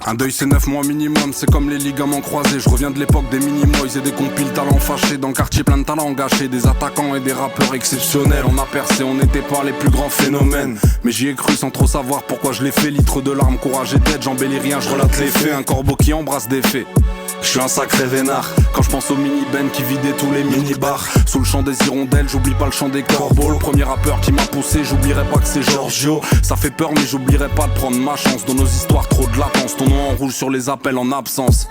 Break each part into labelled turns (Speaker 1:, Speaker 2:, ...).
Speaker 1: Un deuil c'est 9 mois minimum, c'est comme les ligaments croisés. Je reviens de l'époque des mini-moys et des compiles talents fâchés. Dans le quartier plein de talents gâchés, des attaquants et des rappeurs exceptionnels. On a percé, on n'était pas les plus grands phénomènes, mais j'y ai cru sans trop savoir pourquoi je l'ai fait. Litre de larmes, courage et d'aide, j'embellis rien, je relate les faits. Un corbeau qui embrasse des faits. Je suis un sacré vénard quand je pense aux mini-ben qui vidaient tous les mini-bars. Sous le chant des hirondelles, j'oublie pas le chant des corbeaux. Le premier rappeur qui m'a poussé, j'oublierai pas que c'est Giorgio. Ça fait peur mais j'oublierai pas de prendre ma chance. Dans nos histoires trop de latence, ton nom en rouge sur les appels en absence.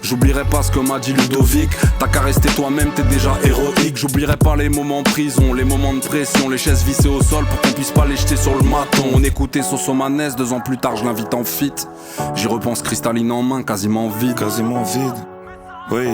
Speaker 1: J'oublierai pas ce que m'a dit Ludovic. T'as qu'à rester toi-même, t'es déjà héroïque. J'oublierai pas les moments en prison, les moments de pression, les chaises vissées au sol pour qu'on puisse pas les jeter sur le maton. On écoutait Sosomanes, 2 ans plus tard je l'invite en feat. J'y repense cristalline en main, quasiment vide.
Speaker 2: Quasiment vide, oui.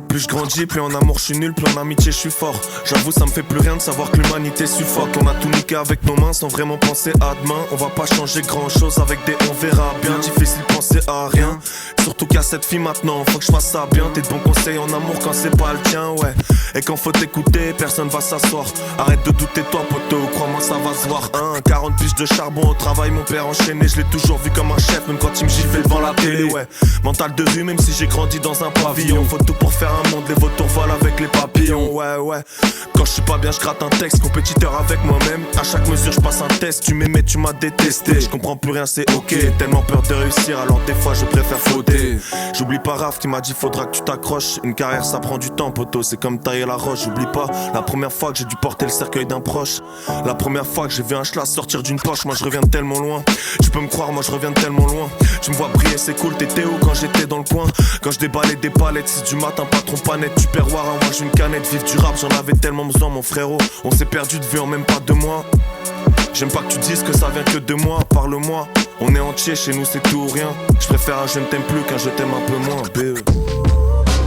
Speaker 2: Plus je grandis, plus en amour je suis nul, plus en amitié je suis fort. J'avoue ça me fait plus rien de savoir que l'humanité suffoque. On a tout niqué avec nos mains sans vraiment penser à demain. On va pas changer grand chose avec des on verra bien. Difficile de penser à rien, surtout qu'à cette fille maintenant faut que je fasse ça bien. T'es de bons conseils en amour quand c'est pas le tien, ouais. Et quand faut t'écouter, personne va s'asseoir. Arrête de douter toi poteau, crois-moi ça va se voir. 40 piges de charbon au travail, mon père enchaîné. Je l'ai toujours vu comme un chef, même quand il me giflait devant la télé, ouais. Mental de rue, même si j'ai grandi dans un pavillon. Faut tout pour faire un monde, les vautours volent avec les papillons, ouais. Quand je suis pas bien, je gratte un texte, compétiteur avec moi-même. À chaque mesure, je passe un test, tu m'aimais, tu m'as détesté. Je comprends plus rien, c'est ok. Tellement peur de réussir, alors des fois je préfère fauter. J'oublie pas Raph qui m'a dit faudra que tu t'accroches. Une carrière ça prend du temps, poteau, c'est comme tailler la roche. J'oublie pas la première fois que j'ai dû porter le cercueil d'un proche. La première fois que j'ai vu un schlass sortir d'une poche. Moi je reviens de tellement loin, tu peux me croire, moi je reviens de tellement loin. Tu me vois briller, c'est cool, t'étais où quand j'étais dans le coin? Quand je déballais des palettes, 6 du matin, patron pas net. Tu perds moi j'ai une canette, vive du rap, j'en avais tellement besoin mon frérot. On s'est perdu de vue en même pas 2 mois. J'aime pas que tu dises que ça vient que de moi, parle-moi. On est entier, chez nous c'est tout ou rien. Je préfère un je ne t'aime plus qu'un je t'aime un peu moins, BE.